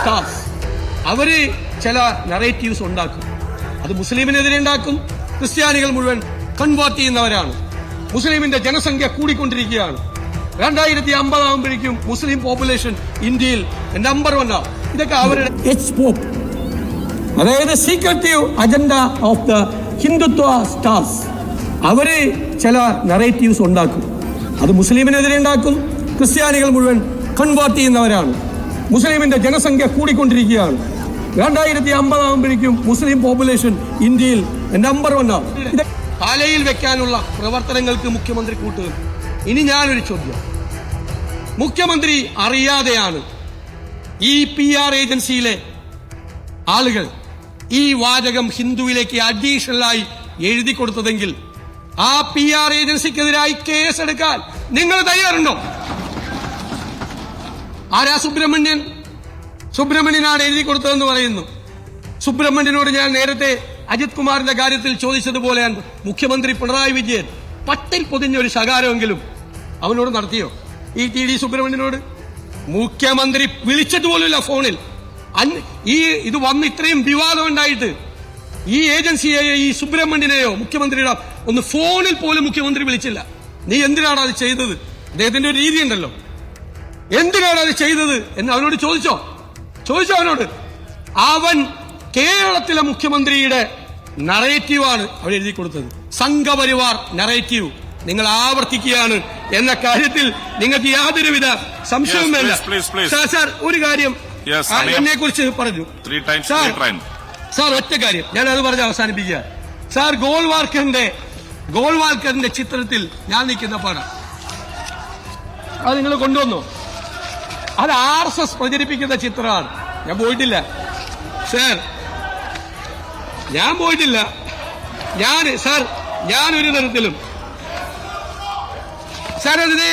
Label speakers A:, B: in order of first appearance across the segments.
A: Stars അവര് ചില narratives ഉണ്ടാക്കും. അത് മുസ്ലിമിനെതിരെ ഉണ്ടാക്കും. ക്രിസ്ത്യാനികൾ മുഴുവൻ കൺവേർട്ട് ചെയ്യുന്നവരാണ്. മുസ്ലിമിന്റെ ജനസംഖ്യ കൂടിക്കൊണ്ടിരിക്കുകയാണ്. 2050 ആകുമ്പോഴേക്കും മുസ്ലിം പോപ്പുലേഷൻ ഇന്ത്യയിൽ നമ്പർ 1 ആണ്. ഇതൊക്കെ അവരുടെ അതായത് secretive agenda of the Hindutva stars അവര് ചില നറേറ്റീവ്സ് ഉണ്ടാക്കും. അത് മുസ്ലിമിനെതിരെ ഉണ്ടാക്കും. ക്രിസ്ത്യാനികൾ മുഴുവൻ കൺവേർട്ട് ചെയ്യുന്നവരാണ്. മുസ്ലിമിന്റെ ജനസംഖ്യ കൂടിക്കൊണ്ടിരിക്കുകയാണ്. 2050 ആകുമ്പോഴേക്കും മുസ്ലിം പോപ്പുലേഷൻ ഇന്ത്യയിൽ നമ്പർ 1 ആണ്. ഇത് തലയിൽ വെക്കാനുള്ള പ്രവർത്തനങ്ങൾക്ക് മുഖ്യമന്ത്രി കൂട്ടുക. ഇനി ഞാനൊരു ചോദ്യം, മുഖ്യമന്ത്രി അറിയാതെയാണ് ഈ PR ഏജൻസിയിലെ ആളുകൾ ഈ വാചകം ഹിന്ദുവിലേക്ക് അഡീഷണലായി എഴുതി കൊടുത്തതെങ്കിൽ ആ PR ഏജൻസിക്കെതിരായി കേസെടുക്കാൻ നിങ്ങൾ തയ്യാറുണ്ടോ? ആരാ സുബ്രഹ്മണ്യനാണ് എഴുതി കൊടുത്തതെന്ന് പറയുന്നു. സുബ്രഹ്മണ്യനോട് ഞാൻ നേരത്തെ അജിത് കുമാറിന്റെ കാര്യത്തിൽ ചോദിച്ചതുപോലെയാണ് മുഖ്യമന്ത്രി പിണറായി വിജയൻ പട്ടിൽ പൊതിഞ്ഞ ഒരു ശകാരമെങ്കിലും അവനോട് നടത്തിയോ? ഈ TD സുബ്രഹ്മണ്യനോട് മുഖ്യമന്ത്രി വിളിച്ചിട്ട് പോലുമില്ല ഫോണിൽ. ഇത് വന്ന് ഇത്രയും വിവാദം ഉണ്ടായിട്ട് ഈ ഏജൻസിയെയോ ഈ സുബ്രഹ്മണ്യനെയോ മുഖ്യമന്ത്രിയുടെ ഒന്ന് ഫോണിൽ പോലും മുഖ്യമന്ത്രി വിളിച്ചില്ല. നീ എന്തിനാണ് അത് ചെയ്തത്? അദ്ദേഹത്തിന്റെ ഒരു രീതി ഉണ്ടല്ലോ, എന്തിനാണ് അത് ചെയ്തത് എന്ന് അവനോട് ചോദിച്ചോ അവനോട്? അവൻ കേരളത്തിലെ മുഖ്യമന്ത്രിയുടെ നറേറ്റീവാണ് അവൻ എഴുതി കൊടുത്തത്. സംഘപരിവാർ നറേറ്റീവ് നിങ്ങൾ ആവർത്തിക്കുകയാണ് എന്ന കാര്യത്തിൽ നിങ്ങൾക്ക് യാതൊരുവിധ സംശയവും വേണ്ട. സാർ ഒരു കാര്യം എന്നെ കുറിച്ച് പറഞ്ഞു സാർ, ഒറ്റ കാര്യം ഞാൻ അത് പറഞ്ഞ് അവസാനിപ്പിക്കുക. സാർ, ഗോൾവാൾക്കറിന്റെ ചിത്രത്തിൽ ഞാൻ നിൽക്കുന്ന പടം അത് നിങ്ങൾ കൊണ്ടുവന്നു. അത് RSS പ്രചരിപ്പിക്കുന്ന ചിത്രമാണ്. ഞാൻ പോയിട്ടില്ല സാർ, ഞാൻ പോയിട്ടില്ല. ഞാനൊരു തരത്തിലും സാർ അതിന്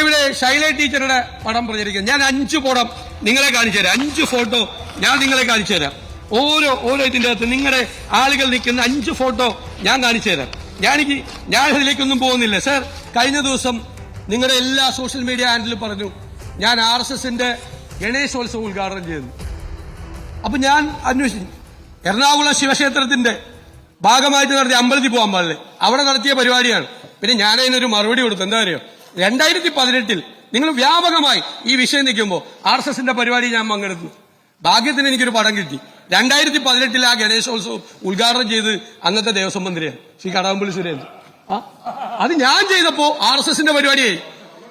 A: ഇവിടെ ശൈല ടീച്ചറുടെ പടം പ്രചരിക്കുന്നത്. ഞാൻ 5 പടം നിങ്ങളെ കാണിച്ചു തരാം. 5 ഫോട്ടോ ഞാൻ നിങ്ങളെ കാണിച്ചു തരാം. ഓരോ ഇതിന്റെ അകത്ത് നിങ്ങളുടെ ആളുകൾ നിൽക്കുന്ന 5 ഫോട്ടോ ഞാൻ കാണിച്ചു തരാം. ഞാൻ അതിലേക്കൊന്നും പോകുന്നില്ല സാർ. കഴിഞ്ഞ ദിവസം നിങ്ങളുടെ എല്ലാ സോഷ്യൽ മീഡിയ ഹാൻഡിലും പറഞ്ഞു ഞാൻ RSSന്റെ ഗണേശോത്സവം ഉദ്ഘാടനം ചെയ്തു. അപ്പൊ ഞാൻ അന്വേഷിച്ചു, എറണാകുളം ശിവക്ഷേത്രത്തിന്റെ ഭാഗമായിട്ട് നടത്തിയ അമ്പലത്തിൽ പോകാൻ പാടില്ലേ, അവിടെ നടത്തിയ പരിപാടിയാണ്. പിന്നെ ഞാൻ അതിനൊരു മറുപടി കൊടുത്തു. എന്താ അറിയോ, 2018 നിങ്ങൾ വ്യാപകമായി ഈ വിഷയം നിൽക്കുമ്പോൾ RSSന്റെ പരിപാടി ഞാൻ പങ്കെടുത്തു. ഭാഗ്യത്തിന് എനിക്കൊരു പടം കിട്ടി. 2018 ആ ഗണേശോത്സവം ഉദ്ഘാടനം ചെയ്ത് അന്നത്തെ ദേവസ്വം മന്ത്രിയാണ് ശ്രീ കടകംപള്ളി സുരേന്ദ്രൻ. അത് ഞാൻ ചെയ്തപ്പോ RSSന്റെ പരിപാടിയായി.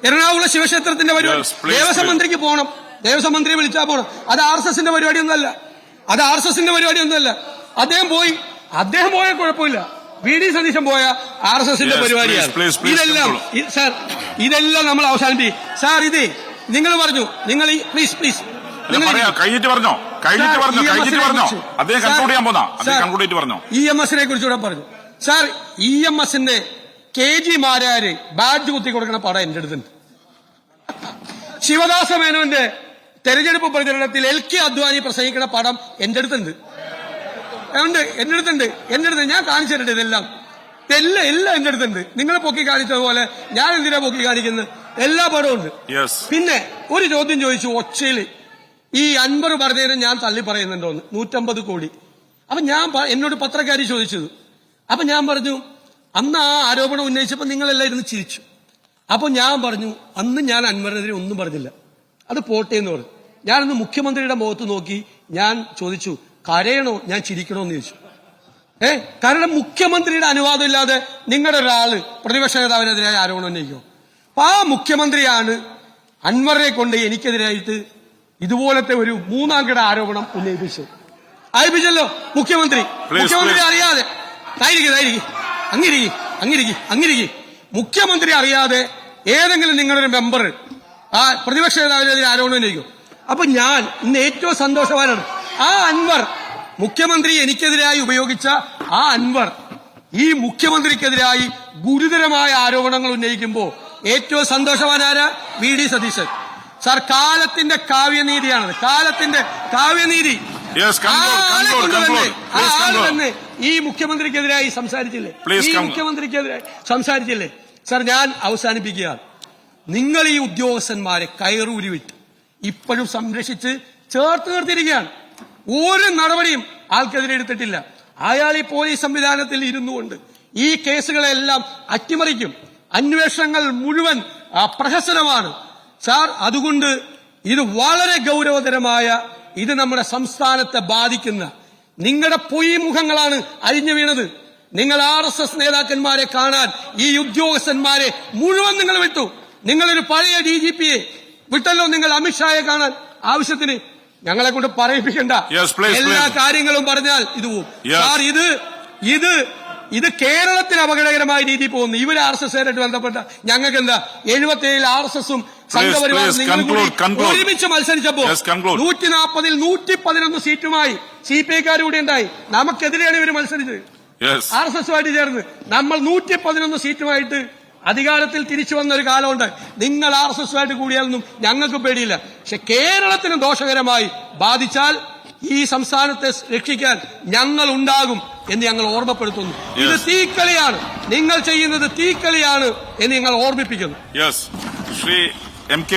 A: എറണാകുളം ശിവക്ഷേത്രത്തിന്റെ പരിപാടി ദേവസ്വം മന്ത്രിക്ക് പോകണം, ദേവസ്വം മന്ത്രിയെ വിളിച്ചാൽ പോകണം. അത് RSSന്റെ പരിപാടിയൊന്നുമല്ല. അദ്ദേഹം പോയ കുഴപ്പമില്ല. VD സതീശൻ പോയ RSSന്റെ പരിപാടിയാണ്. ഇതെല്ലാം നമ്മൾ അവസാനിപ്പിക്കും സാർ. ഇത് നിങ്ങൾ പറഞ്ഞു, നിങ്ങൾ പ്ലീസ് EMSനെ കുറിച്ചുകൂടെ പറഞ്ഞു സാർ. EMSന്റെ KG മാരാര് ബാഡ്ജ് കുത്തി കൊടുക്കുന്ന പടം എന്റെ അടുത്തുണ്ട്. ശിവദാസ മേനോന്റെ തെരഞ്ഞെടുപ്പ് പ്രചരണത്തിൽ LK അദ്വാനി പ്രസംഗിക്കുന്ന പടം എന്റെ അടുത്തുണ്ട്. എന്റെ അടുത്ത് ഞാൻ കാണിച്ചു തരട്ടെ. ഇതെല്ലാം എന്റെ അടുത്തുണ്ട്. നിങ്ങളെ പൊക്കി കാണിച്ചതുപോലെ ഞാൻ എന്തിനാ പൊക്കി കാണിക്കുന്നത്? എല്ലാ പടവും ഉണ്ട്. പിന്നെ ഒരു ചോദ്യം ചോദിച്ചു ഒച്ചയില്, ഈ അൻവർ പറഞ്ഞതിന് ഞാൻ തള്ളി പറയുന്നുണ്ടോന്ന്. 150 കോടി. അപ്പൊ എന്നോട് പത്രക്കാരി ചോദിച്ചത്. അപ്പൊ ഞാൻ പറഞ്ഞു, അന്ന് ആ ആരോപണം ഉന്നയിച്ചപ്പോ നിങ്ങളെല്ലാം ഇരുന്ന് ചിരിച്ചു. അപ്പൊ ഞാൻ പറഞ്ഞു, അന്ന് ഞാൻ അൻവറിനെതിരെ ഒന്നും പറഞ്ഞില്ല, അത് പോട്ടെ എന്ന് പറഞ്ഞു. ഞാനന്ന് മുഖ്യമന്ത്രിയുടെ മുഖത്ത് നോക്കി ഞാൻ ചോദിച്ചു, കരയണോ ഞാൻ ചിരിക്കണോ എന്ന് ചോദിച്ചു. കാരണം മുഖ്യമന്ത്രിയുടെ അനുവാദം ഇല്ലാതെ നിങ്ങളുടെ ഒരാള് പ്രതിപക്ഷ നേതാവിനെതിരായ ആരോപണം ഉന്നയിക്കും. അപ്പൊ ആ മുഖ്യമന്ത്രിയാണ് അൻവറിനെ കൊണ്ട് എനിക്കെതിരായിട്ട് ഇതുപോലത്തെ ഒരു 3ാം കിട ആരോപണം അയപ്പിച്ചല്ലോ മുഖ്യമന്ത്രി അറിയാതെ. അങ്ങിരിക്കി മുഖ്യമന്ത്രി അറിയാതെ ഏതെങ്കിലും നിങ്ങളുടെ മെമ്പർ ആ പ്രതിപക്ഷ നേതാവിനെതിരെ ആരോപണം ഉന്നയിക്കും. അപ്പൊ ഞാൻ ഇന്ന് ഏറ്റവും സന്തോഷവാനാണ്. ആ അൻവർ, മുഖ്യമന്ത്രി എനിക്കെതിരായി ഉപയോഗിച്ച ആ അൻവർ ഈ മുഖ്യമന്ത്രിക്കെതിരായി ഗുരുതരമായ ആരോപണങ്ങൾ ഉന്നയിക്കുമ്പോ ഏറ്റവും സന്തോഷവാനായ VD സതീശൻ സാർ. കാലത്തിന്റെ കാവ്യനീതിയാണത്, കാലത്തിന്റെ കാവ്യനീതി. തന്നെ ഈ മുഖ്യമന്ത്രിക്കെതിരായി സംസാരിച്ചില്ലേ? സാർ, ഞാൻ അവസാനിപ്പിക്കുകയാണ്. നിങ്ങൾ ഈ ഉദ്യോഗസ്ഥന്മാരെ കയറൂരി വിട്ട് ഇപ്പോഴും സംരക്ഷിച്ച് ചേർത്ത് നിർത്തിയിരിക്കുകയാണ്. ഒരു നടപടിയും ആൾക്കെതിരെ എടുത്തിട്ടില്ല. അയാൾ ഈ പോലീസ് സംവിധാനത്തിൽ ഇരുന്നുകൊണ്ട് ഈ കേസുകളെല്ലാം അട്ടിമറിക്കും. അന്വേഷണങ്ങൾ മുഴുവൻ പ്രഹസനമാണ് സാർ. അതുകൊണ്ട് ഇത് വളരെ ഗൗരവതരമായ, ഇത് നമ്മുടെ സംസ്ഥാനത്തെ ബാധിക്കുന്ന, നിങ്ങളുടെ പൊയ് മുഖങ്ങളാണ് അഴിഞ്ഞു വീണത്. നിങ്ങൾ RSS നേതാക്കന്മാരെ കാണാൻ ഈ ഉദ്യോഗസ്ഥന്മാരെ മുഴുവൻ നിങ്ങൾ വിട്ടു. നിങ്ങളൊരു പഴയ DGPയെ വിട്ടല്ലോ നിങ്ങൾ അമിത്ഷായെ കാണാൻ. ആവശ്യത്തിന് ഞങ്ങളെ കൊണ്ട് പറയിപ്പിക്കണ്ട. എല്ലാ കാര്യങ്ങളും പറഞ്ഞാൽ ഇത് പോവും സാർ. ഇത് കേരളത്തിന് അപകടകരമായ രീതിയിൽ പോകുന്നു. ഇവര് RSSകാരായിട്ട് ബന്ധപ്പെട്ട ഞങ്ങൾക്ക് എന്താ 77 RSSും സംഘപരിവാറും നിങ്ങൾ ഒരുമിച്ച് മത്സരിച്ചപ്പോ 140-ൽ 111 സീറ്റുമായി CPIക്കാർ കൂടി ഉണ്ടായി. നമുക്കെതിരെയാണ് ഇവര് മത്സരിച്ചത്. RSSുമായിട്ട് ചേർന്ന് നമ്മൾ 111 സീറ്റുമായിട്ട് അധികാരത്തിൽ തിരിച്ചു വന്ന ഒരു കാലമുണ്ട്. നിങ്ങൾ RSSുമായിട്ട് കൂടിയാലൊന്നും ഞങ്ങൾക്ക് പേടിയില്ല. പക്ഷെ കേരളത്തിന് ദോഷകരമായി ബാധിച്ചാൽ ഈ സംസ്ഥാനത്തെ രക്ഷിക്കാൻ ഞങ്ങൾ ഉണ്ടാകും എന്ന് ഞങ്ങൾ ഓർമ്മപ്പെടുത്തുന്നു. ഇത് തീക്കളിയാണ്, നിങ്ങൾ ചെയ്യുന്നത് തീക്കളിയാണ് എന്ന് ഞങ്ങൾ ഓർമ്മിപ്പിക്കുന്നു.
B: ശ്രീ MK